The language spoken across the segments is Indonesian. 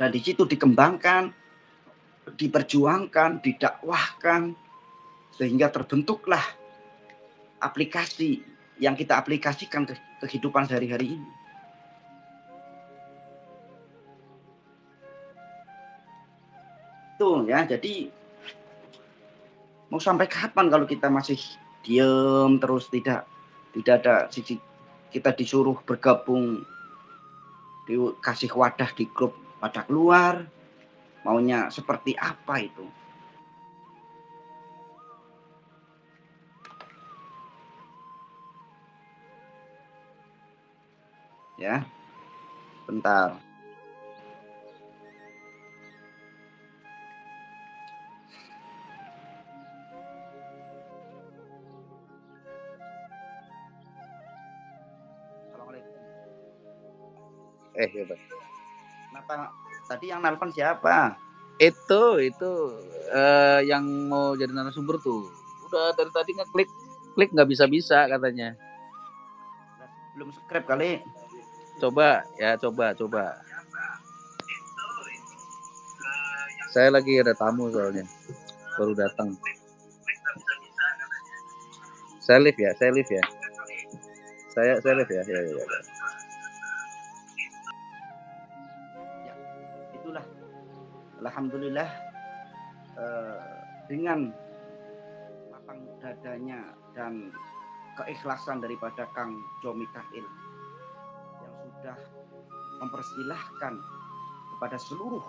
Nah, di situ dikembangkan, diperjuangkan, didakwahkan, sehingga terbentuklah aplikasi yang kita aplikasikan ke kehidupan sehari-hari ini. Tuh ya, jadi mau sampai kapan kalau kita masih diem terus, tidak ada sisi kita disuruh bergabung, dikasih wadah di grup pada keluar, maunya seperti apa itu? Ya, bentar. Assalamualaikum. Ya Pak. Kenapa tadi yang nelpon siapa? Itu yang mau jadi narasumber tuh. Udah dari tadi ngeklik nggak bisa katanya. Belum subscribe kali. Coba. Saya lagi ada tamu soalnya, baru datang. Saya live ya. Saya live ya. Ya. Ya, itulah. Alhamdulillah dengan lapang dadanya dan keikhlasan daripada Kang Jo Mikail yang sudah mempersilahkan kepada seluruh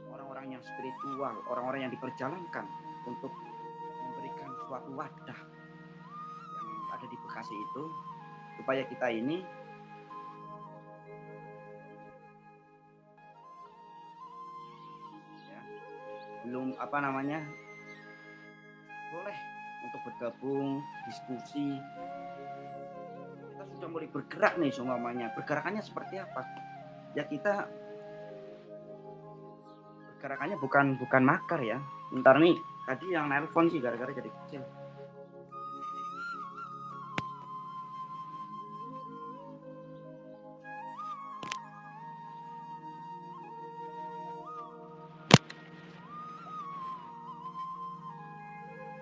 orang-orang yang spiritual, orang-orang yang diperjalankan untuk memberikan suatu wadah yang ada di Bekasi itu, supaya kita ini ya, belum boleh untuk bergabung diskusi. Kita sudah mulai bergerak nih semuanya. Bergerakannya seperti apa? Ya kita bergerakannya bukan makar ya. Bentar nih, tadi yang nelpon sih gara-gara jadi kecil.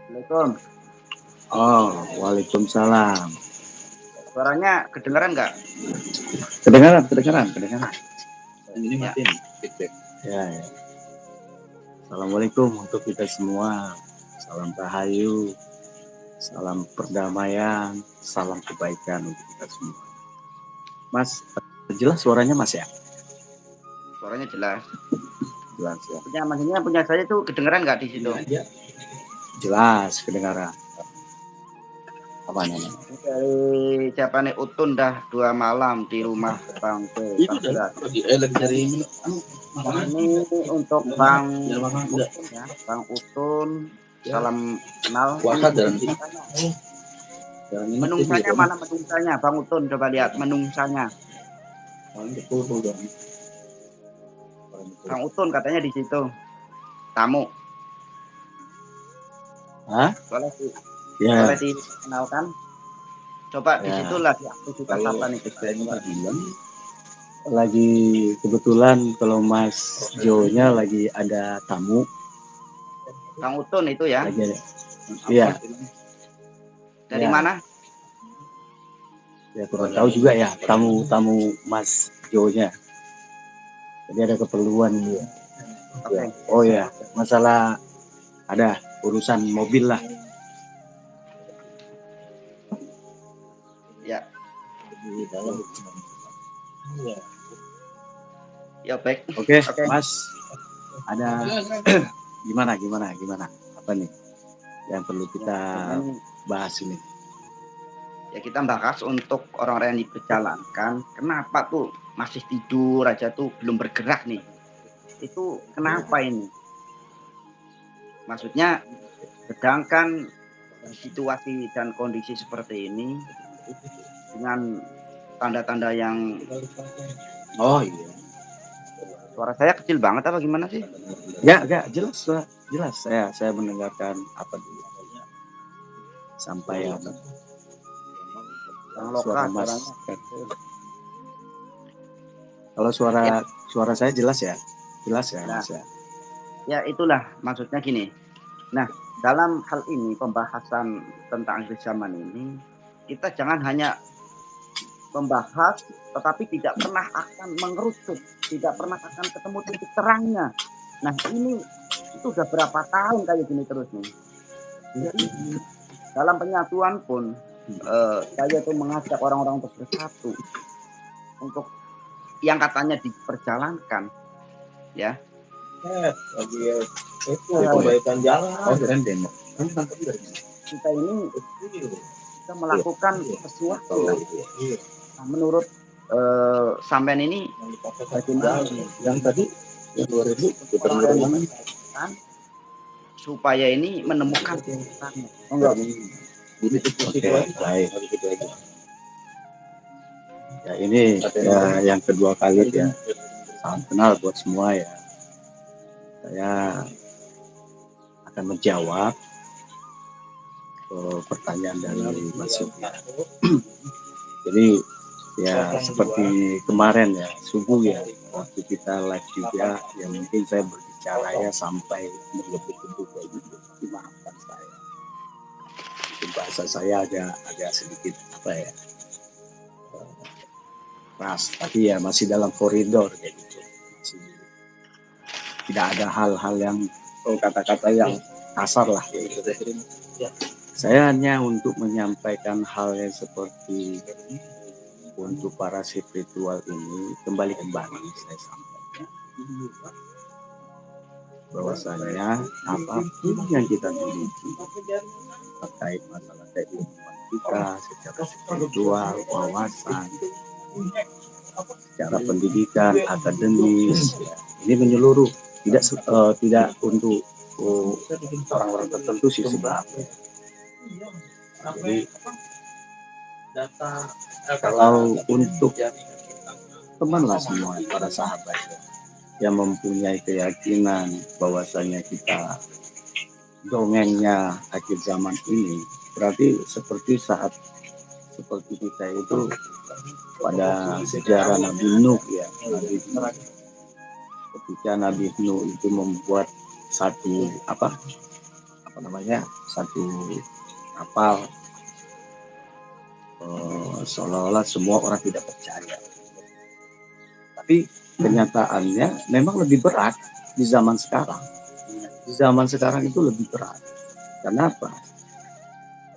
Assalamualaikum. Oh, waalaikumsalam. Suaranya kedengaran nggak? Kedengaran. Ini Ya. matiin feedback. Ya. Assalamualaikum untuk kita semua. Salam rahayu, salam perdamaian, salam kebaikan untuk kita semua. Mas, jelas suaranya Mas ya? Suaranya jelas. Jelas ya. Punya saya tuh kedengaran nggak di situ? Ya. Jelas kedengaran. Apa namanya? Dari siapa nih, Utun dah 2 malam di rumah Bang P. Itu lagi dari ini untuk Bang Utun ya, Bang Utun. Salam kenal. Menungsanya mana menungsanya, Bang Utun? Coba lihat menungsanya. Bang Utun katanya di situ. Tamu. Hah? Boleh dikenalkan. Coba di situ lagi aktivitas apa nih? Lagi kebetulan kalau Mas Jo-nya lagi ada tamu. Bang Utun itu ya? Iya. Dari mana? Ya kurang tahu juga ya, tamu Mas Jo-nya. Jadi ada keperluan dia. Okay. Oh ya, masalah ada urusan mobil lah. Ya. Ya baik. Oke. Mas, ada gimana? Apa nih yang perlu kita bahas ini? Ya kita bahas untuk orang-orang yang diperjalankan. Kenapa tuh masih tidur aja tuh, belum bergerak nih? Itu kenapa ini? Maksudnya sedangkan situasi dan kondisi seperti ini dengan tanda-tanda yang suara saya kecil banget apa gimana sih? Enggak jelas saya mendengarkan apa dulu sampai apa yang lokal Mas. Kalau suara saya jelas ya? Jelas ya, Nah, Mas ya? ya itulah maksudnya gini. Nah, dalam hal ini pembahasan tentang akhir zaman ini, kita jangan hanya membahas, tetapi tidak pernah akan mengerucut, tidak pernah akan ketemu titik terangnya. Nah, ini itu udah berapa tahun kayak gini terus nih. Jadi dalam penyatuan pun saya tuh mengajak orang-orang untuk bersatu, untuk yang katanya diperjalankan, ya. Lagi itu perbaikan jalan. Oh, keren demo. Kita ini kita melakukan sesuatu. Nah, menurut sampean ini bagaimana Yang tadi yang 2000 putar kan supaya ini menemukan titiknya? enggak. Oke, baik. Ya ini ya yang kedua kali ya. Salam kenal buat semua ya. Saya akan menjawab pertanyaan dari Mas Sufyan. Jadi ya seperti kemarin ya subuh ya waktu kita live juga ya mungkin saya berbicara ya sampai berlebih-lebih kayak gitu, dimaafkan saya. Mungkin bahasa saya agak sedikit apa ya keras, tapi ya masih dalam koridor kayak gitu. Masih tidak ada hal-hal yang kata-kata yang kasar lah gitu. Saya hanya untuk menyampaikan hal yang seperti untuk para spiritual ini kembali saya sampaikan bahwasanya apapun yang kita miliki terkait masalah kehidupan kita secara spiritual, wawasan, secara pendidikan, akademis, ya, ini menyeluruh, tidak untuk orang-orang tertentu sih sebenarnya. Jadi kalau untuk temanlah semua para sahabat yang mempunyai keyakinan bahwasanya kita dongengnya akhir zaman ini, berarti seperti kita itu pada sejarah Nabi Nuh ya, ketika Nabi Nuh itu membuat satu satu kapal, seolah-olah semua orang tidak percaya. Tapi kenyataannya memang lebih berat di zaman sekarang. Di zaman sekarang itu lebih berat. Kenapa?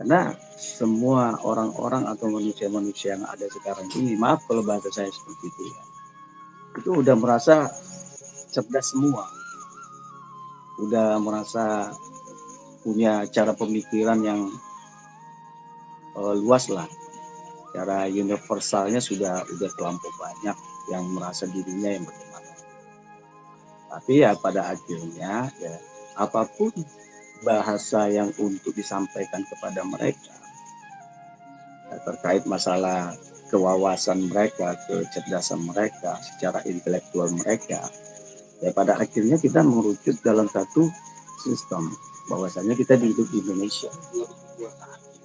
Karena semua orang-orang atau manusia-manusia yang ada sekarang ini, maaf kalau bahasa saya seperti itu ya, itu udah merasa cerdas semua. Udah merasa punya cara pemikiran yang luas lah. Cara universalnya sudah terlampau banyak yang merasa dirinya yang bagaimana. Tapi ya pada akhirnya ya apapun bahasa yang untuk disampaikan kepada mereka ya, terkait masalah kewawasan mereka, kecerdasan mereka, secara intelektual mereka, ya pada akhirnya kita merujuk dalam satu sistem bahwasanya kita hidup di Indonesia.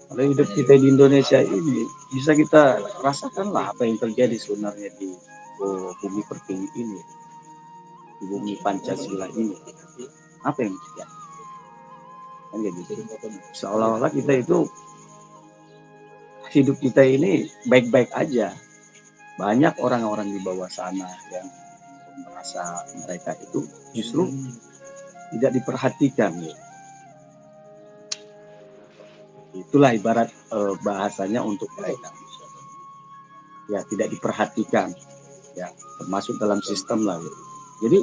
Kalau hidup kita di Indonesia ini bisa kita rasakanlah apa yang terjadi sebenarnya di bumi pertiwi ini, di bumi Pancasila ini. Apa yang terjadi? Kan gitu. Seolah-olah kita itu hidup kita ini baik-baik aja. Banyak orang-orang di bawah sana yang merasa mereka itu justru tidak diperhatikan. Itulah ibarat bahasanya untuk mereka. Ya tidak diperhatikan. Ya termasuk dalam sistem lah. Jadi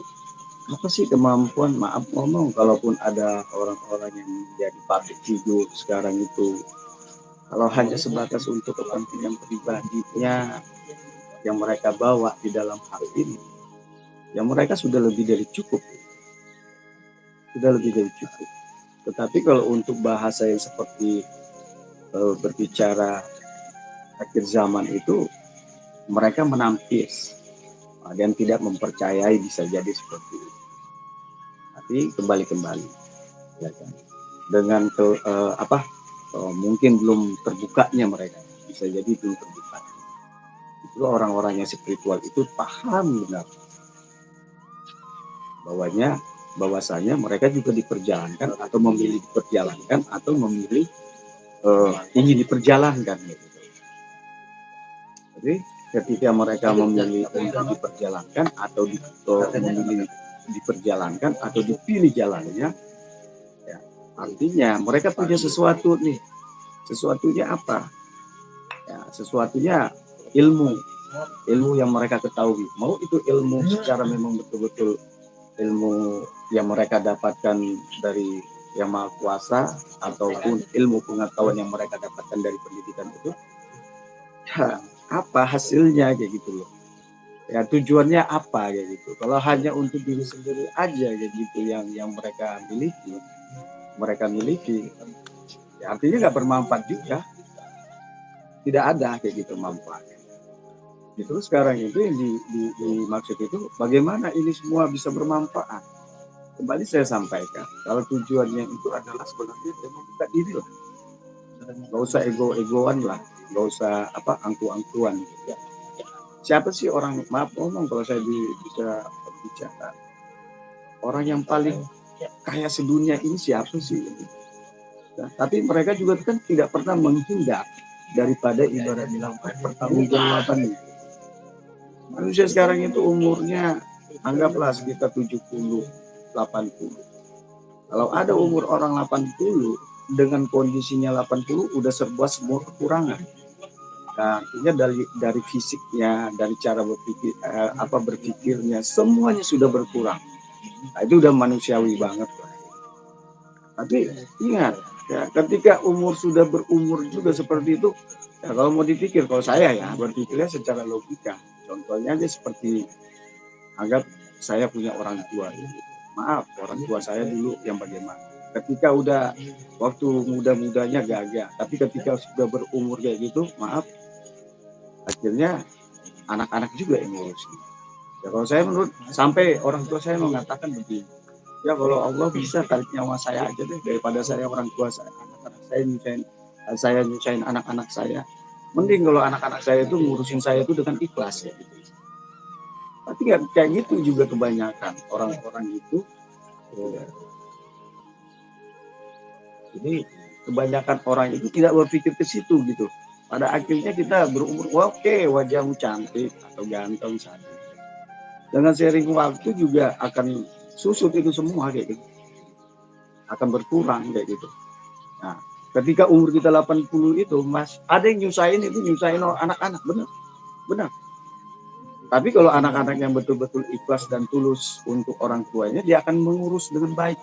apa sih kemampuan, maaf ngomong, kalaupun ada orang-orang yang menjadi public figure sekarang itu, kalau hanya sebatas untuk kepentingan pribadinya yang mereka bawa di dalam hal ini, ya mereka sudah lebih dari cukup. Tetapi kalau untuk bahasa yang seperti berbicara akhir zaman itu, mereka menampis dan tidak mempercayai bisa jadi seperti itu. Tapi kembali ya kan, dengan mungkin belum terbukanya mereka, bisa jadi belum terbuka. orang-orang yang spiritual itu paham benar bahwasanya mereka juga diperjalankan atau memilih diperjalankan atau memilih ingin diperjalankan gitu. Jadi ketika mereka memilih untuk diperjalankan atau memilih diperjalankan atau dipilih jalannya, ya, artinya mereka punya sesuatu nih. Sesuatunya apa? Ya, sesuatunya ilmu yang mereka ketahui. Mau itu ilmu secara memang betul-betul ilmu yang mereka dapatkan dari Yang Maha Kuasa ataupun ilmu pengetahuan yang mereka dapatkan dari pendidikan itu, ya, apa hasilnya kayak gitu loh. Ya tujuannya apa kayak gitu. Kalau hanya untuk diri sendiri aja kayak gitu yang mereka miliki, ya artinya nggak bermanfaat juga. Tidak ada kayak gitu manfaatnya. Justru sekarang itu yang dimaksud itu bagaimana ini semua bisa bermanfaat. Kembali saya sampaikan, kalau tujuannya itu adalah sebenarnya membuka diri lah. Gak usah ego-egoan lah, gak usah angku-angkuan. Ya. Siapa sih orang, maaf ngomong kalau saya bisa berbicara, orang yang paling kaya sedunia ini siapa sih? Nah, tapi mereka juga kan tidak pernah menghindar daripada ibarat bilang pertanggungjawaban. Manusia sekarang itu umurnya anggaplah sekitar 70, 80. Kalau ada umur orang 80 dengan kondisinya 80 udah serba semua kekurangan. Nah, artinya dari fisiknya, dari cara berpikirnya semuanya sudah berkurang. Nah, itu udah manusiawi banget. Tapi ingat, ya, ketika umur sudah berumur juga seperti itu, ya, kalau mau dipikir, kalau saya ya berpikirnya secara logika. Contohnya aja seperti anggap saya punya orang tua. Gitu. Maaf, orang tua saya dulu yang bagaimana. Ketika udah waktu muda-mudanya gagah, tapi ketika sudah berumur kayak gitu, maaf, akhirnya anak-anak juga yang ngurusin. Ya, kalau saya menurut sampai orang tua saya mengatakan begini, ya kalau Allah bisa tarik nyawa saya aja deh daripada saya orang tua saya, anak-anak saya nyusahin anak-anak saya. Mending kalau anak-anak saya itu ngurusin saya itu dengan ikhlas ya. Gitu. Tapi kayak gitu juga kebanyakan orang-orang itu. Jadi kebanyakan orang itu tidak berpikir ke situ gitu. Pada akhirnya kita berumur, oke, wajahmu cantik atau ganteng saja. Dengan sering waktu juga akan susut itu semua kayak gitu. Akan berkurang kayak gitu. Nah, ketika umur kita 80 itu, Mas, ada yang nyusahin anak-anak, benar. Tapi kalau anak-anak yang betul-betul ikhlas dan tulus untuk orang tuanya, dia akan mengurus dengan baik.